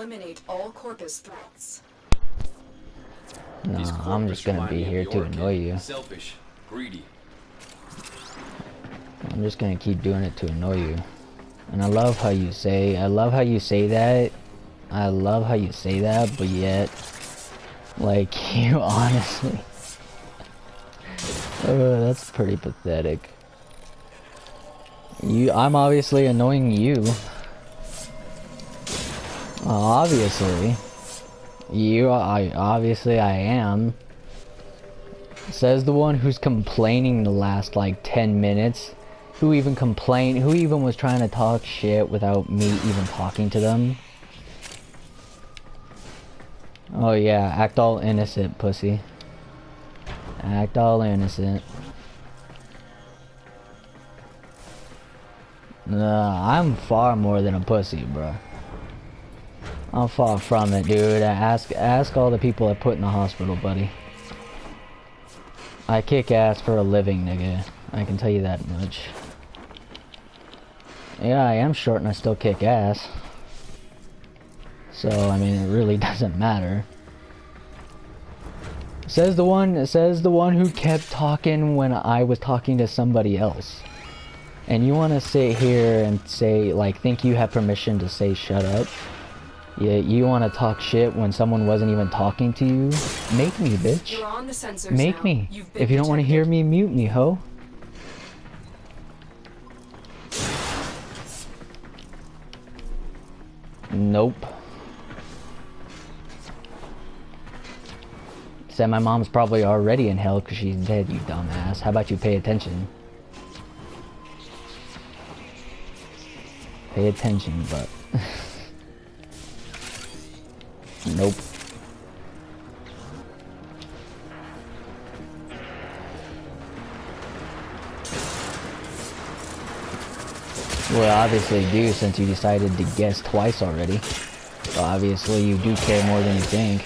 Eliminate all corpus threats. No, I'm just gonna be here to annoy you. Selfish, greedy. I'm just gonna keep doing it to annoy you. And I love how you say that. I love how you say that, but yet, like, you honestly. Oh, that's pretty pathetic. I'm obviously annoying you. Obviously. Obviously I am. Says the one who's complaining the last like 10 minutes. Who even was trying to talk shit without me even talking to them. Oh yeah, act all innocent, pussy. Act all innocent. I'm far more than a pussy, bruh. I'm far from it, dude. Ask all the people I put in the hospital, buddy. I kick ass for a living, nigga. I can tell you that much. Yeah, I am short and I still kick ass. So, I mean, it really doesn't matter. Says the one who kept talking when I was talking to somebody else. And you want to sit here and say, like, think you have permission to say shut up? Yeah, you want to talk shit when someone wasn't even talking to you? Make me, bitch. You're on the sensors Make now. me. If you don't want to hear me, mute me, ho. Nope. Said my mom's probably already in hell because she's dead, you dumbass. How about you pay attention? Pay attention, but... Nope. Well, obviously you do, since you decided to guess twice already. So obviously you do care more than you think.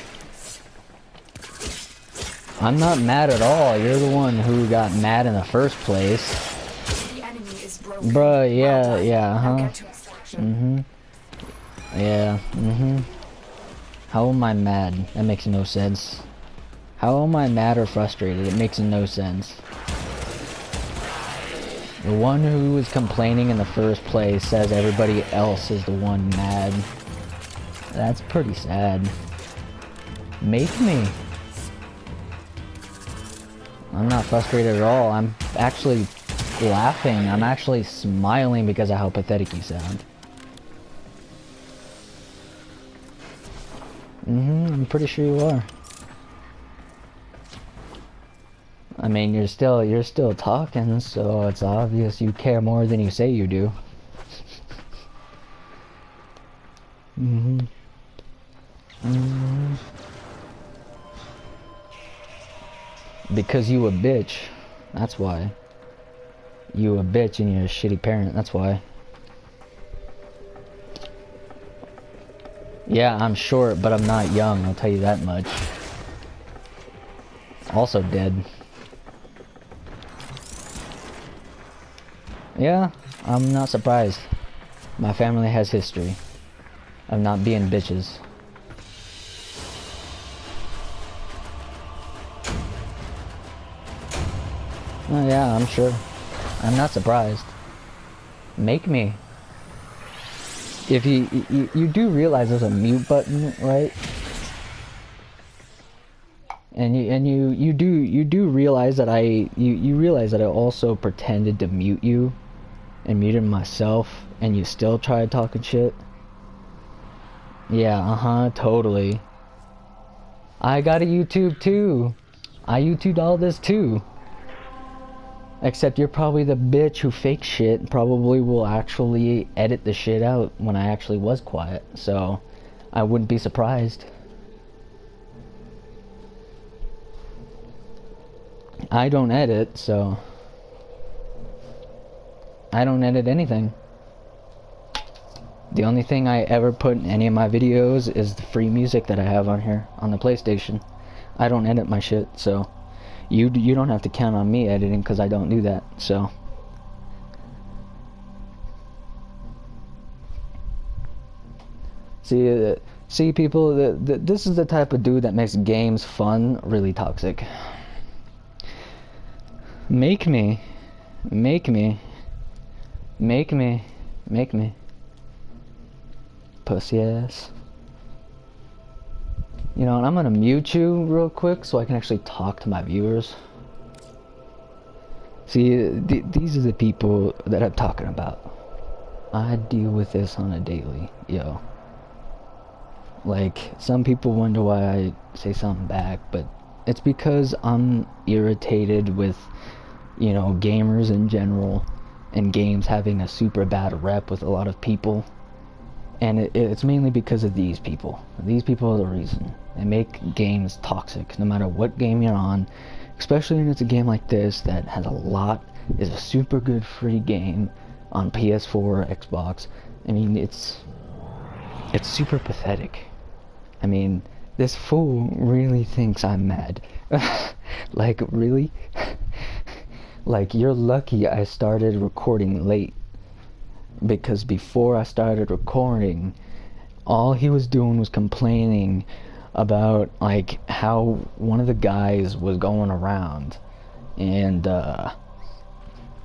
I'm not mad at all. You're the one who got mad in the first place. The enemy is broken. Bruh, yeah, Now huh? get to extraction. Yeah, How am I mad? That makes no sense. How am I mad or frustrated? It makes no sense. The one who was complaining in the first place says everybody else is the one mad. That's pretty sad. Make me. I'm not frustrated at all. I'm actually laughing. I'm actually smiling because of how pathetic you sound. I'm pretty sure you are. I mean, you're still talking, so it's obvious you care more than you say you do. Because you a bitch. That's why. You a bitch and you're a shitty parent. That's why. Yeah, I'm short, but I'm not young. I'll tell you that much. Also dead. Yeah, I'm not surprised. My family has history of not being bitches. Oh yeah, I'm sure. I'm not surprised. Make me. If you do realize there's a mute button, right? And you do realize that you realize that I also pretended to mute you and muted myself, and you still tried talking shit. Yeah, totally. I got a YouTube too. I YouTubed all this too. Except you're probably the bitch who fakes shit and probably will actually edit the shit out when I actually was quiet. So, I wouldn't be surprised. I don't edit, so... I don't edit anything. The only thing I ever put in any of my videos is the free music that I have on here, on the PlayStation. I don't edit my shit, so... You don't have to count on me editing because I don't do that, so. See, See, people, this is the type of dude that makes games fun really toxic. Make me. Make me. Make me. Make me. Pussy ass. You know, and I'm gonna mute you real quick so I can actually talk to my viewers. See, these are the people that I'm talking about. I deal with this on a daily, yo. Like, some people wonder why I say something back, but it's because I'm irritated with, you know, gamers in general, and games having a super bad rep with a lot of people. And it's mainly because of these people. These people are the reason. They make games toxic, no matter what game you're on. Especially when it's a game like this that has a lot, is a super good free game on PS4 or Xbox. I mean, it's super pathetic. I mean, this fool really thinks I'm mad. Like, really? Like, you're lucky I started recording late. Because before I started recording, all he was doing was complaining about, like, how one of the guys was going around, and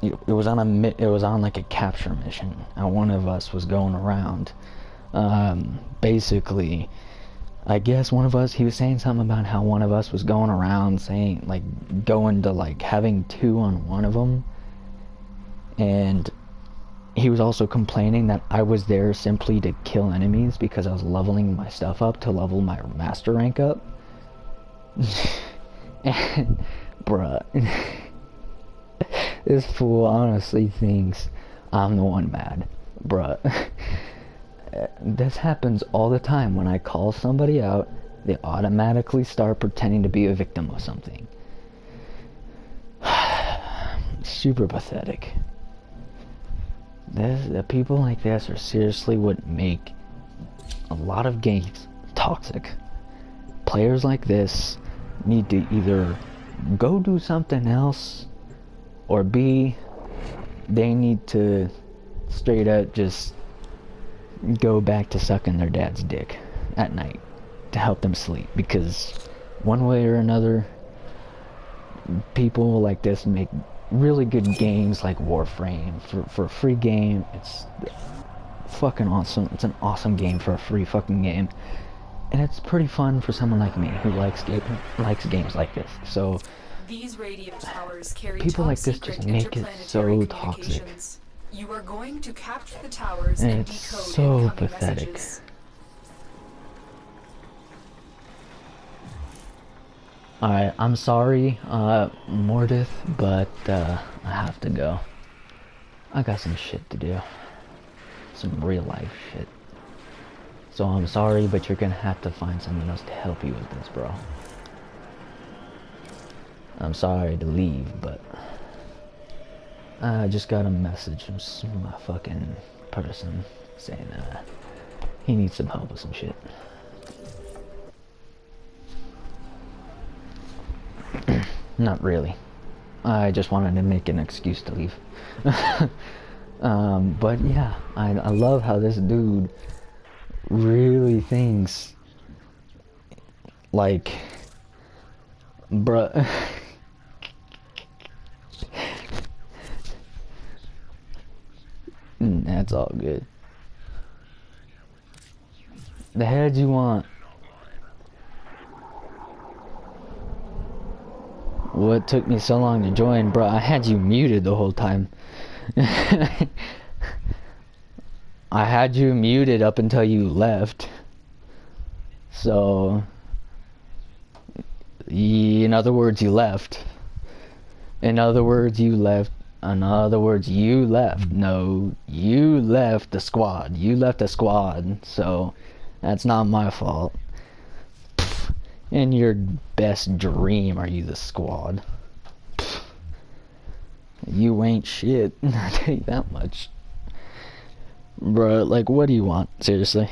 it was on like a capture mission, and one of us was going around. Basically, I guess one of us, he was saying something about how one of us was going around saying, like, going to, like, having 2 on one of them, and he was also complaining that I was there simply to kill enemies because I was leveling my stuff up to level my master rank up. And, bruh, this fool honestly thinks I'm the one mad. Bruh. This happens all the time. When I call somebody out, they automatically start pretending to be a victim of something. Super pathetic. The people like this are seriously what make a lot of games toxic. Players like this need to either go do something else, or B, they need to straight up just go back to sucking their dad's dick at night to help them sleep, because one way or another, people like this make really good games like WarFrame for a free game. It's fucking awesome. It's an awesome game for a free fucking game, and it's pretty fun for someone like me who likes games like this. So These radio towers carry people like this just make it so toxic. You are going to capture the towers And and it's decode so incoming pathetic. messages. Alright, I'm sorry, Mordith, but I have to go. I got some shit to do. Some real life shit. So I'm sorry, but you're gonna have to find someone else to help you with this, bro. I'm sorry to leave, but I just got a message from a fucking person saying he needs some help with some shit. Not really. I just wanted to make an excuse to leave. But yeah, I love how this dude really thinks, like, bruh. That's all good. The head you want. What took me so long to join, bro? I had you muted the whole time. I had you muted up until you left. So, in other words, you left. In other words, you left. In other words, you left. No, you left the squad. You left the squad. So, that's not my fault. In your best dream, are you the squad? You ain't shit. I'll tell you that much. Bruh, like, what do you want? Seriously?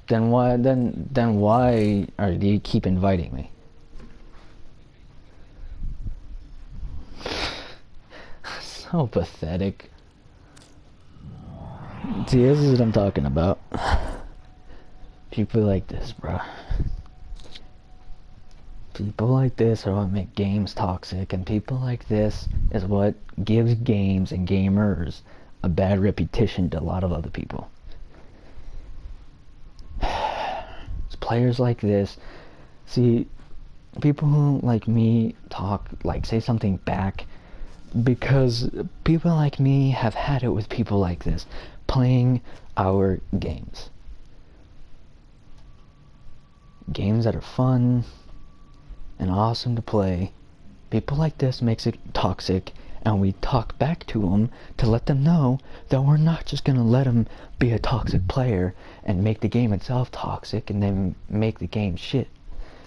Then why do you keep inviting me? So pathetic. See, this is what I'm talking about. People like this, bro. People like this are what make games toxic, and people like this is what gives games and gamers a bad reputation to a lot of other people. It's players like this. See, people who like me talk, like say something back, because people like me have had it with people like this playing our games. Games that are fun and awesome to play. People like this makes it toxic, and we talk back to them to let them know that we're not just gonna let them be a toxic player and make the game itself toxic and then make the game shit,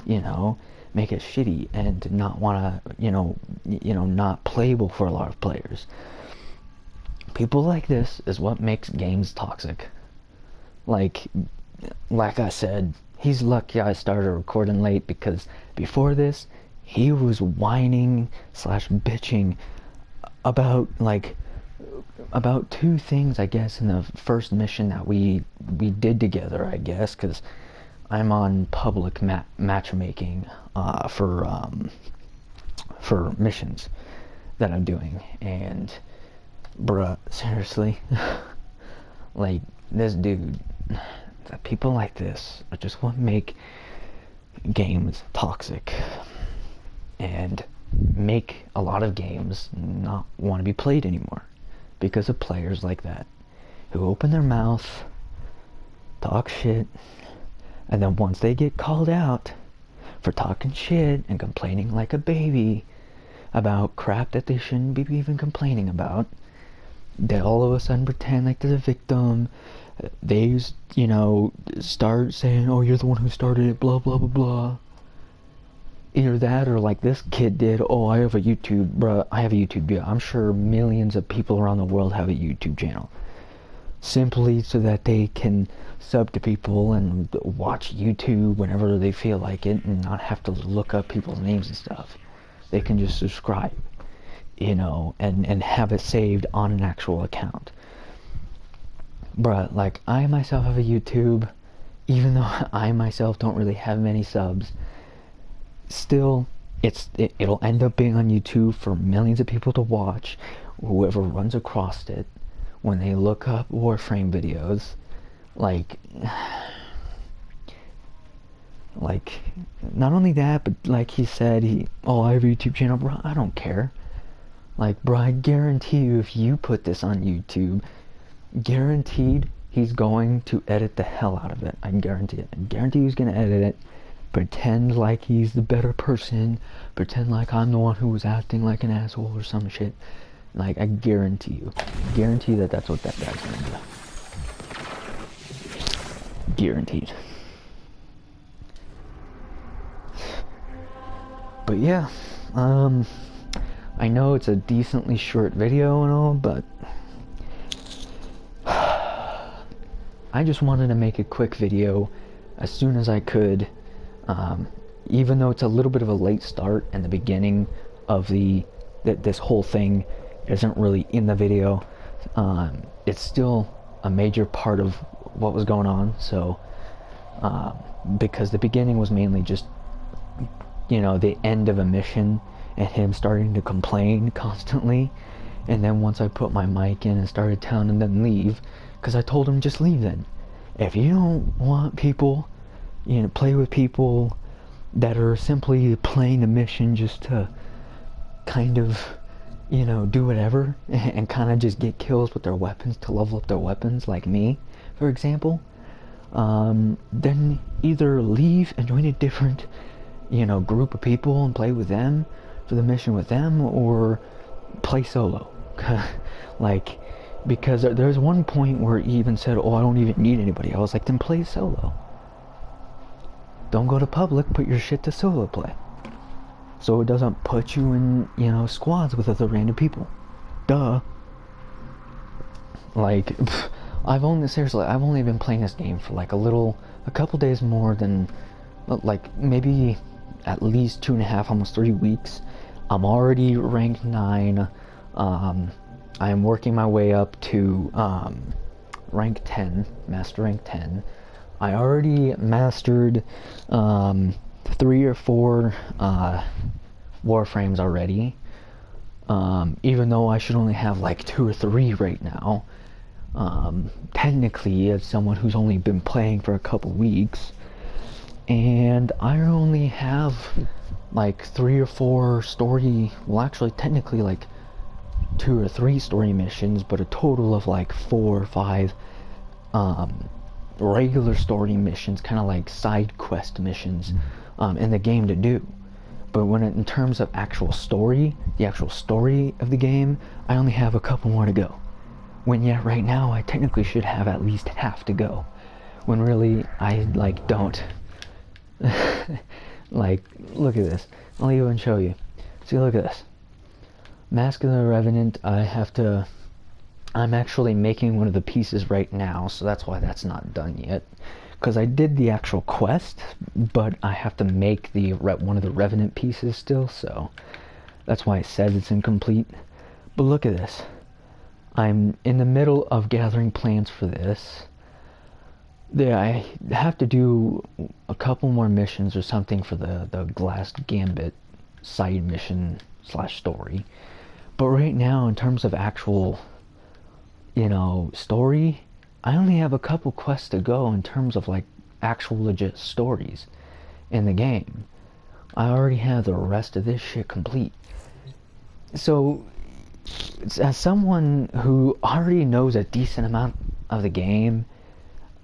you know, make it shitty and not wanna, not playable for a lot of players. People like this is what makes games toxic. Like I said, he's lucky I started recording late, because before this, he was whining / bitching about two things, I guess, in the first mission that we did together, I guess, because I'm on public matchmaking for missions that I'm doing, and bruh, seriously, like, this dude, people like this are just what make games toxic and make a lot of games not want to be played anymore, because of players like that who open their mouth, talk shit, and then once they get called out for talking shit and complaining like a baby about crap that they shouldn't be even complaining about, they all of a sudden pretend like they're the victim. They, start saying, oh, you're the one who started it, blah, blah, blah, blah. Either that, or like this kid did, oh, I have a YouTube video. I'm sure millions of people around the world have a YouTube channel. Simply so that they can sub to people and watch YouTube whenever they feel like it and not have to look up people's names and stuff. They can just subscribe, and have it saved on an actual account. Bruh, like, I myself have a YouTube, even though I myself don't really have many subs, still, it'll end up being on YouTube for millions of people to watch, whoever runs across it, when they look up WarFrame videos, like, not only that, but like he said, I have a YouTube channel, bro, I don't care. Like, bro, I guarantee you, if you put this on YouTube, guaranteed he's going to edit the hell out of it. I guarantee it. I guarantee he's going to edit it, pretend like he's the better person, pretend like I'm the one who was acting like an asshole or some shit. Like, I guarantee that that's what that guy's going to do. Guaranteed. But yeah, I know it's a decently short video and all, but I just wanted to make a quick video as soon as I could, even though it's a little bit of a late start and the beginning of this whole thing isn't really in the video. It's still a major part of what was going on, so because the beginning was mainly just the end of a mission and him starting to complain constantly, and then once I put my mic in and started telling him to leave, because I told him just leave then. If you don't want people, play with people that are simply playing the mission just to kind of, do whatever and kind of just get kills with their weapons to level up their weapons, like me, for example, then either leave and join a different, group of people and play with them for the mission with them, or play solo. Like, because there's one point where he even said, I don't even need anybody. I was like, then play solo. Don't go to public, put your shit to solo play, so it doesn't put you in, squads with other random people. Duh. Like, I've only been playing this game for like a couple days more than, like, maybe at least 2.5, almost 3 weeks. I'm already ranked 9. I'm working my way up to rank 10, master rank 10. I already mastered 3 or 4 warframes already. Even though I should only have like 2 or 3 right now. Technically, as someone who's only been playing for a couple weeks, and I only have like 3 or 4 story, well actually technically like 2 or 3 story missions, but a total of like 4 or 5 regular story missions, kind of like side quest missions in the game to do. But in terms of actual story, the actual story of the game, I only have a couple more to go. When yet right now I technically should have at least half to go, when really I like don't. Like, look at this. I'll even show you. See, look at this. Mask of the Revenant, I'm actually making one of the pieces right now, so that's why that's not done yet. Because I did the actual quest, but I have to make one of the Revenant pieces still, so that's why it says it's incomplete. But look at this. I'm in the middle of gathering plants for this. I have to do a couple more missions or something for the Glass Gambit side mission / story. But right now, in terms of actual, story, I only have a couple quests to go in terms of like actual legit stories in the game. I already have the rest of this shit complete. So, as someone who already knows a decent amount of the game,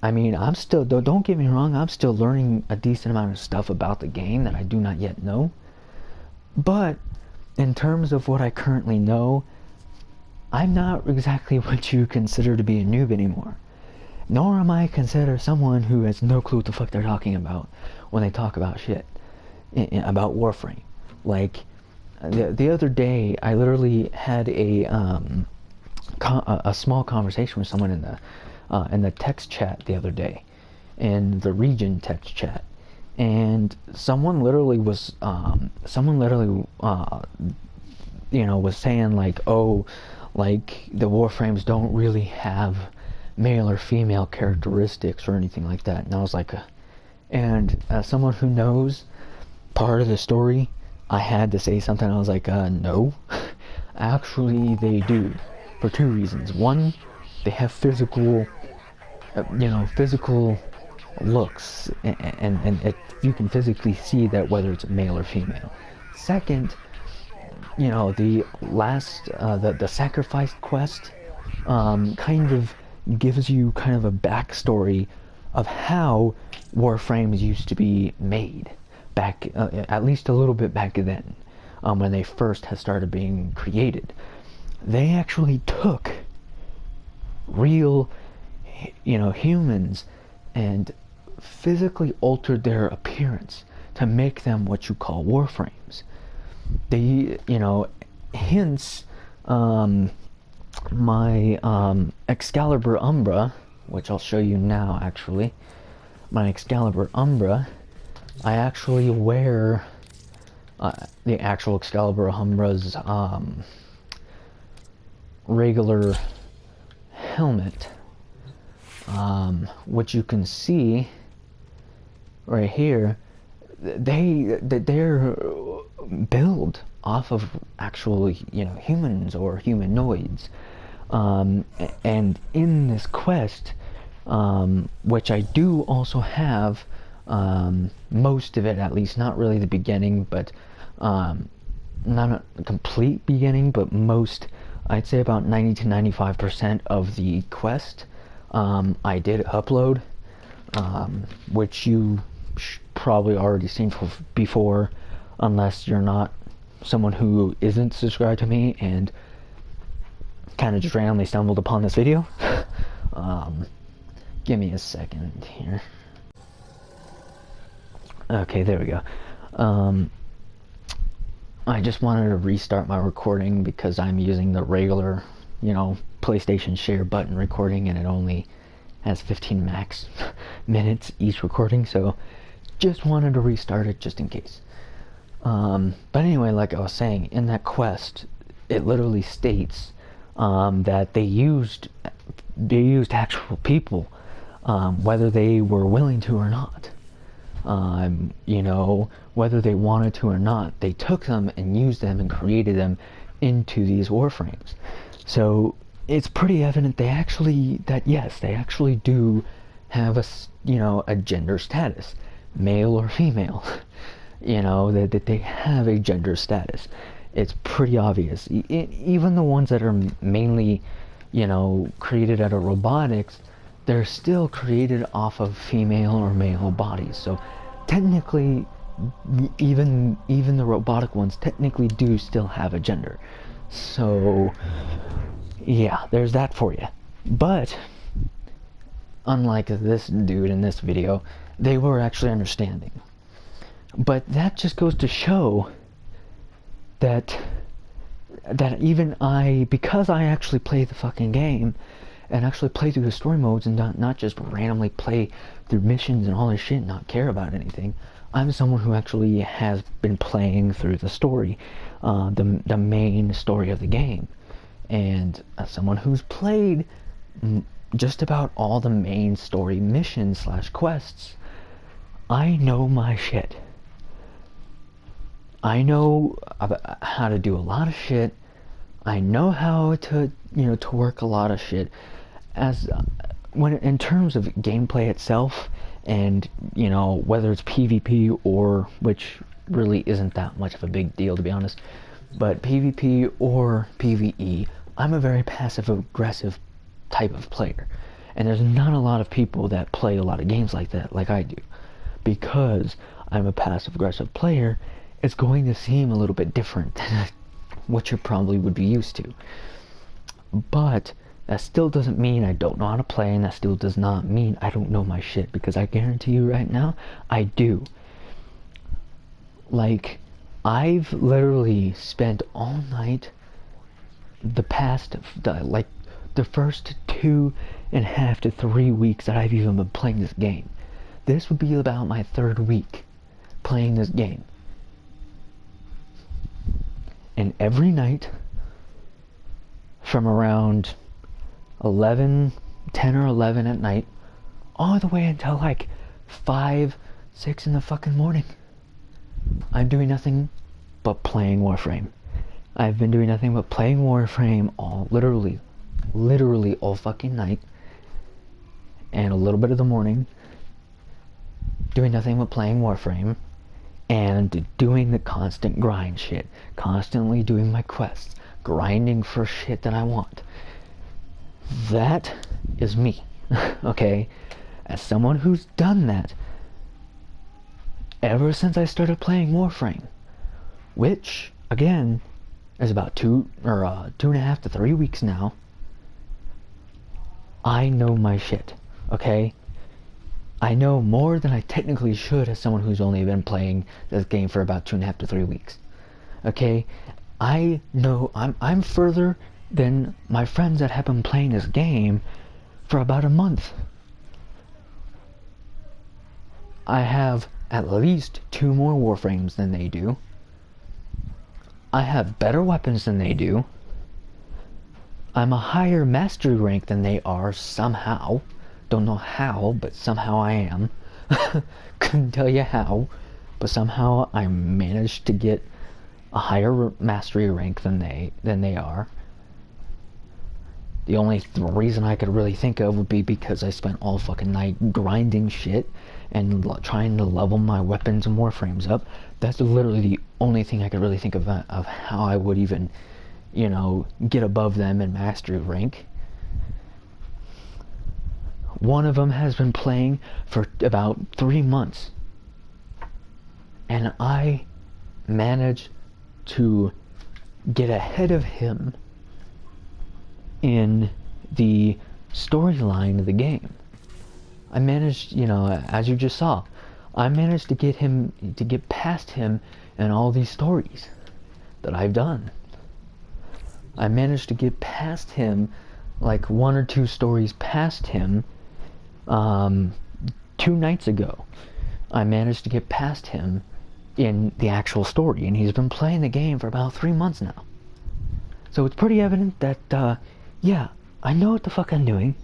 I mean, I'm still, don't get me wrong, I'm still learning a decent amount of stuff about the game that I do not yet know. But, in terms of what I currently know, I'm not exactly what you consider to be a noob anymore. Nor am I considered someone who has no clue what the fuck they're talking about when they talk about shit, about Warframe. Like, the other day, I literally had a small conversation with someone in the text chat the other day, in the region text chat, and someone literally was saying like, oh, like the Warframes don't really have male or female characteristics or anything like that, and I was like, and as someone who knows part of the story, I had to say something. I was like, no, actually they do, for 2 reasons. One, they have physical looks, and you can physically see that whether it's male or female. Second, the last, the sacrifice quest, kind of gives you kind of a backstory of how Warframes used to be made back, at least a little bit back then, when they first had started being created. They actually took real, humans and physically altered their appearance to make them what you call Warframes. They, hence, my Excalibur Umbra, which I'll show you now actually, my Excalibur Umbra, I actually wear the actual Excalibur Umbra's regular helmet, which you can see right here. They're built off of actual, humans or humanoids, and in this quest, which I do also have most of it, at least, not really the beginning, but not a complete beginning, but most, I'd say about 90 to 95% of the quest I did upload, which you probably already seen before, unless you're not someone who isn't subscribed to me and kind of just randomly stumbled upon this video. Give me a second here. Okay, there we go. I just wanted to restart my recording because I'm using the regular, PlayStation share button recording, and it only has 15 max minutes each recording, so just wanted to restart it just in case. But anyway, like I was saying, in that quest, it literally states that they used actual people, whether they were willing to or not. You know, whether they wanted to or not, they took them and used them and created them into these warframes. So it's pretty evident they actually do have a gender status, male or female. You know, that they have a gender status. It's pretty obvious. Even the ones that are mainly, created out of robotics, they're still created off of female or male bodies. So technically, even the robotic ones technically do still have a gender. So yeah, there's that for you. But unlike this dude in this video, they were actually understanding. But that just goes to show that even because I actually play the fucking game and actually play through the story modes and not just randomly play through missions and all this shit and not care about anything, I'm someone who actually has been playing through the story, the main story of the game. And as someone who's played just about all the main story missions / quests, I know my shit. I know how to do a lot of shit. I know how to, to work a lot of shit. In terms of gameplay itself, and, whether it's PvP or, which really isn't that much of a big deal, to be honest, but PvP or PvE, I'm a very passive-aggressive type of player. And there's not a lot of people that play a lot of games like that, like I do. Because I'm a passive-aggressive player, it's going to seem a little bit different than what you probably would be used to. But that still doesn't mean I don't know how to play, and that still does not mean I don't know my shit, because I guarantee you right now, I do. Like, I've literally spent all night the first 2.5 to 3 weeks that I've even been playing this game. This would be about my 3rd week playing this game. And every night, from around 10 or 11 at night, all the way until like 5, 6 in the fucking morning, I'm doing nothing but playing WarFrame. I've been doing nothing but playing WarFrame literally all fucking night, and a little bit of the morning, doing nothing but playing WarFrame, and doing the constant grind shit, constantly doing my quests, grinding for shit that I want. That is me, okay? As someone who's done that ever since I started playing WarFrame, which, again, is about 2.5 to 3 weeks now, I know my shit, okay? I know more than I technically should as someone who's only been playing this game for about 2.5 to 3 weeks. Okay? I know I'm further than my friends that have been playing this game for about a month. I have at least 2 more warframes than they do. I have better weapons than they do. I'm a higher mastery rank than they are somehow. Don't know how, but somehow I am. Couldn't tell you how, but somehow I managed to get a higher mastery rank than they are. The only reason I could really think of would be because I spent all fucking night grinding shit and trying to level my weapons and warframes up. That's literally the only thing I could really think of how I would even, get above them in mastery rank. One of them has been playing for about 3 months, and I managed to get ahead of him in the storyline of the game. I managed, as you just saw, I managed to get past him in all these stories that I've done. I managed to get past him, like 1 or 2 stories past him, 2 nights ago. I managed to get past him in the actual story, and he's been playing the game for about 3 months now. So it's pretty evident that, yeah, I know what the fuck I'm doing.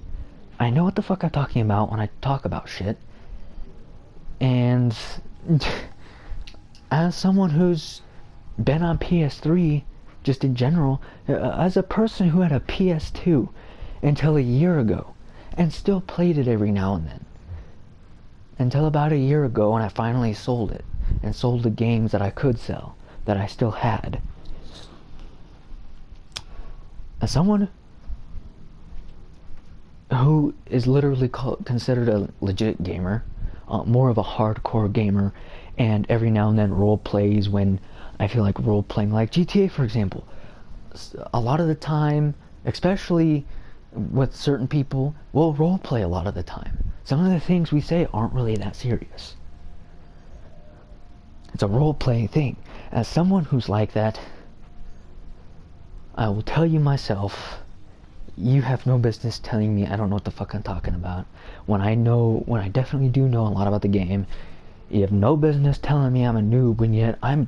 I know what the fuck I'm talking about when I talk about shit. And as someone who's been on PS3, just in general, as a person who had a PS2 until a year ago, and still played it every now and then, until about a year ago when I finally sold it, and sold the games that I could sell, that I still had. As someone who is literally considered a legit gamer, more of a hardcore gamer, and every now and then role plays when I feel like role playing, like GTA for example. A lot of the time, especially with certain people, we'll role play a lot of the time. Some of the things we say aren't really that serious. It's a role play thing. As someone who's like that, I will tell you myself, you have no business telling me I don't know what the fuck I'm talking about. When I definitely do know a lot about the game, you have no business telling me I'm a noob when yet I'm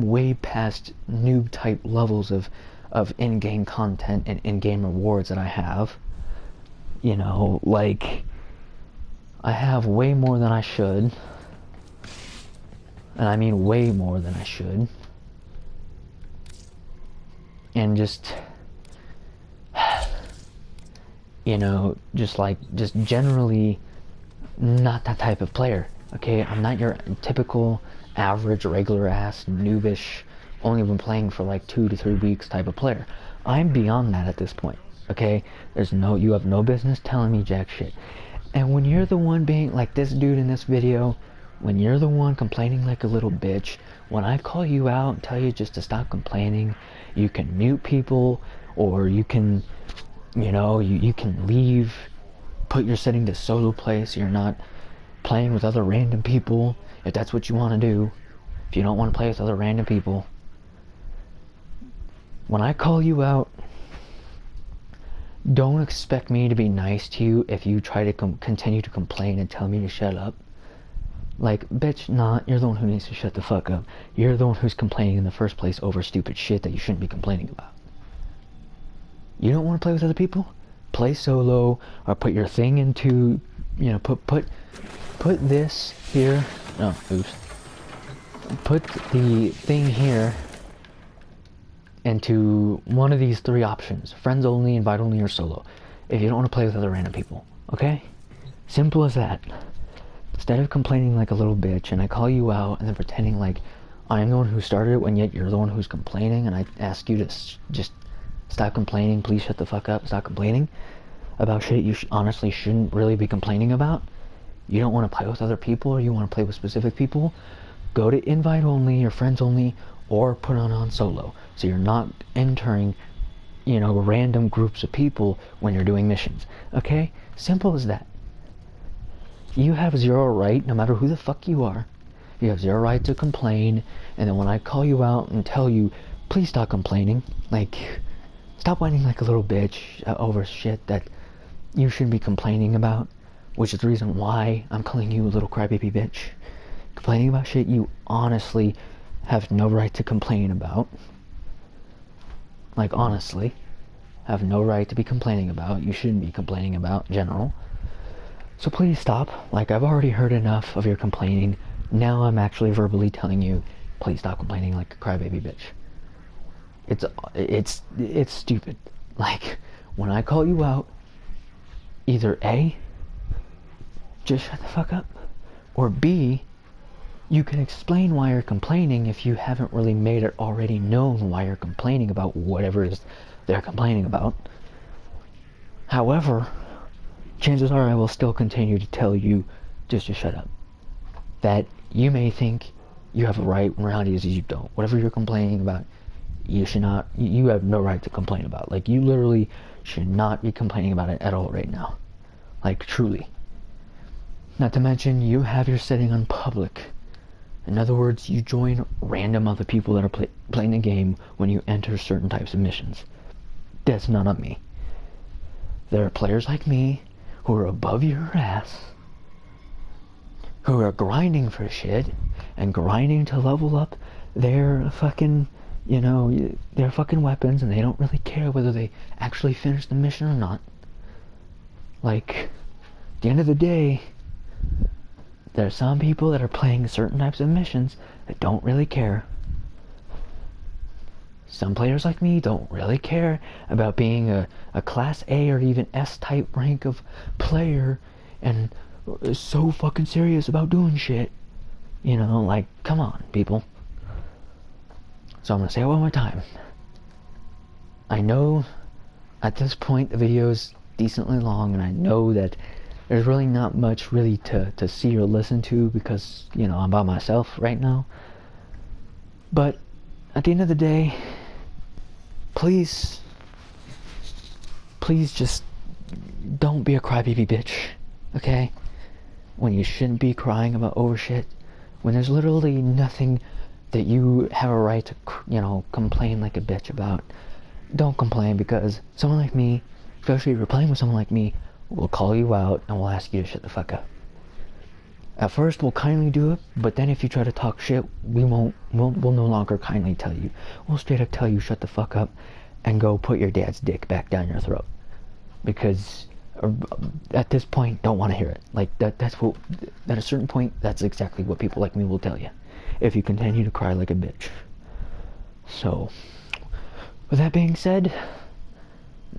way past noob type levels of in-game content and in-game rewards that I have. You know, like, I have way more than I should. And I mean way more than I should. And just, you know, just generally not that type of player. Okay, I'm not your typical average regular ass noobish only been playing for like 2 to 3 weeks type of player. I'm beyond that at this point. Okay, you have no business telling me jack shit. And when you're the one being like this dude in this video, when you're the one complaining like a little bitch, when I call you out and tell you just to stop complaining, you can mute people, or you can, you know, you can leave, put your setting to solo play so you're not playing with other random people, if that's what you want to do. If you don't want to play with other random people, when I call you out, don't expect me to be nice to you if you try to continue to complain and tell me to shut up. Like, bitch, nah, you're the one who needs to shut the fuck up. You're the one who's complaining in the first place over stupid shit that you shouldn't be complaining about. You don't want to play with other people? Play solo, or put your thing into, you know, put this here. No, oops. Put the thing here into one of these 3 options: friends only, invite only, or solo, if you don't want to play with other random people. Okay? Simple as that. Instead of complaining like a little bitch and I call you out and then pretending like I'm the one who started it when yet you're the one who's complaining, and I ask you to just stop complaining, please shut the fuck up, stop complaining about shit you honestly shouldn't really be complaining about. You don't want to play with other people, or you want to play with specific people, go to invite only or friends only, or put on solo, so you're not entering, you know, random groups of people when you're doing missions. Okay? Simple as that. You have zero right, no matter who the fuck you are, you have zero right to complain. And then when I call you out and tell you, please stop complaining, like, stop whining like a little bitch over shit that you shouldn't be complaining about, which is the reason why I'm calling you a little crybaby bitch. Complaining about shit you honestly have no right to complain about. Like, honestly, have no right to be complaining about. You shouldn't be complaining about in general. So please stop. Like, I've already heard enough of your complaining. Now I'm actually verbally telling you, please stop complaining like a crybaby bitch. It's stupid. Like, when I call you out, either A, just shut the fuck up, or B, you can explain why you're complaining if you haven't really made it already known why you're complaining about whatever it is they're complaining about. However, chances are I will still continue to tell you just to shut up. That you may think you have a right, when reality is you don't. Whatever you're complaining about, you have no right to complain about. Like, you literally should not be complaining about it at all right now. Like, truly. Not to mention, you have your setting on public. In other words, you join random other people that are playing the game when you enter certain types of missions. That's not on me. There are players like me who are above your ass, who are grinding for shit and grinding to level up their fucking you know, they're fucking weapons and they don't really care whether they actually finish the mission or not. Like, at the end of the day, there are some people that are playing certain types of missions that don't really care. Some players like me don't really care about being a class A or even S type rank of player and is so fucking serious about doing shit. You know, like, come on, people. So I'm gonna say it one more time. I know at this point the video is decently long, and I know that there's really not much really to see or listen to because, you know, I'm by myself right now. But at the end of the day, please just don't be a crybaby bitch, okay? When you shouldn't be crying about over shit, when there's literally nothing that you have a right to, you know, complain like a bitch about. Don't complain, because someone like me, especially if you're playing with someone like me, will call you out and will ask you to shut the fuck up. At first, we'll kindly do it, but then if you try to talk shit, we'll no longer kindly tell you. We'll straight up tell you shut the fuck up and go put your dad's dick back down your throat. Because at this point, don't want to hear it. Like, that's what, at a certain point, that's exactly what people like me will tell you if you continue to cry like a bitch. So, with that being said,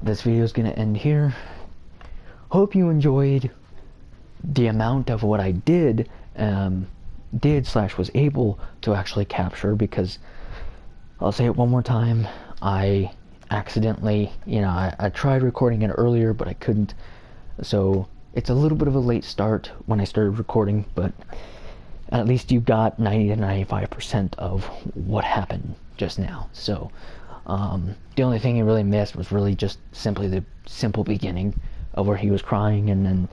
this video is going to end here. Hope you enjoyed the amount of what I did was able to actually capture, because I'll say it one more time, I accidentally, you know, I tried recording it earlier, but I couldn't. So it's a little bit of a late start when I started recording, but at least you got 90 to 95% of what happened just now. So the only thing you really missed was really just simply the simple beginning of where he was crying, and then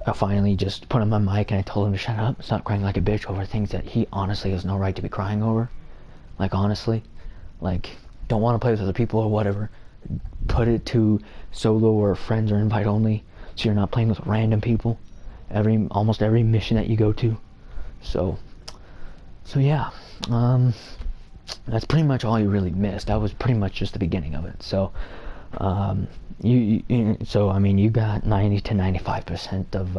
I finally just put on my mic and I told him to shut up, stop crying like a bitch over things that he honestly has no right to be crying over. Like, honestly, like, don't want to play with other people or whatever, put it to solo or friends or invite only, so you're not playing with random people almost every mission that you go to. So yeah, that's pretty much all you really missed. That was pretty much just the beginning of it. So so I mean, you got 90 to 95% of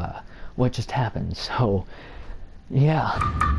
what just happened. So yeah.